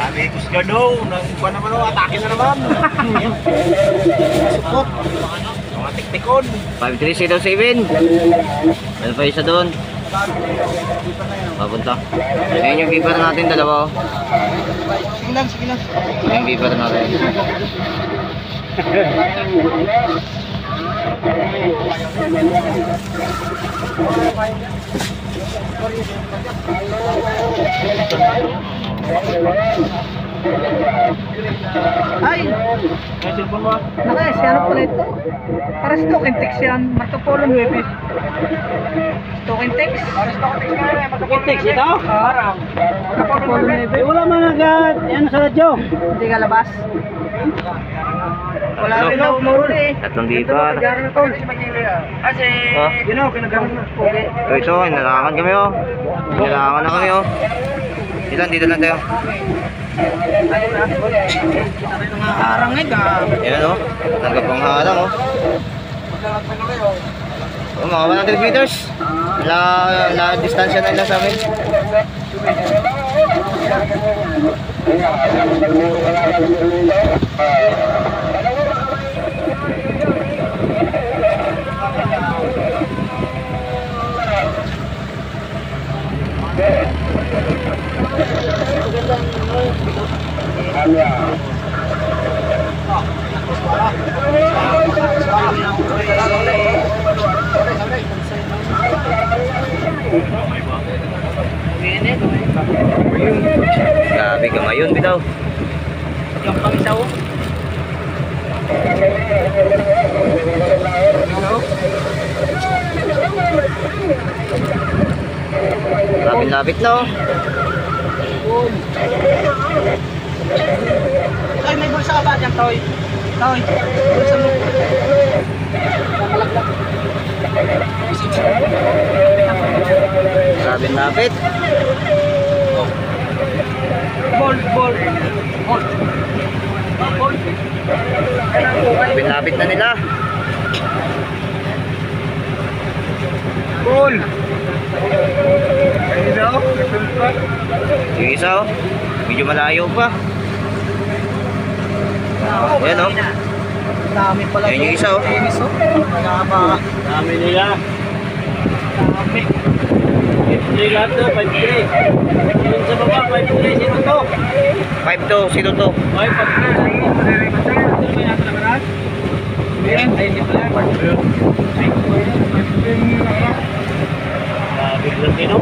Grabe, Kusga daw. Nangkuha naman o, atake na naman. Supot. Mga tiktikon. 5307. Meron pa isa doon. Papunta. Ayan yung beeper natin, dalawa. Sige lang, sige lang. Ayan yung beeper natin. Ay! May cellphone mo. Naka-S, ano pala ito? Para stock and text yan. Marco Polo 9. Stock and text? Text ito? Marco Polo 9. Wala man agad. Yan sa radyo. Hindi ka labas. Wala rin na umuro eh. Tatlong beeper. Kasi, kinagawa na. So ito, inalangan kami oh. Inalangan na kami oh. Dito lang tayo. Arang eh ka. Ayan oh. Nagkapang halang oh. Oh, mga 100 meters. La distansya na nila sa amin. Grabe gamayon bitaw. Yung pangisaw. Lapit-lapit na oh. Toy, may bulsa ka ba dyan, Toy? Toy, bulsa mo. Lapit-lapit. Ball. Lapit-lapit na nila. Cool. Yung isa oh. Medyo malayo pa. Ayan oh. Dami pala. Ayan yung isa oh. Wala ba? Dami nila. Dami. 5-3 lahat na, 5-3. Yung sa baba, 5-3. Sino to? 5-2, sino to? Ay, 5-3. May nasa nakaraan? Meron, ay hindi pala. Biglang tino.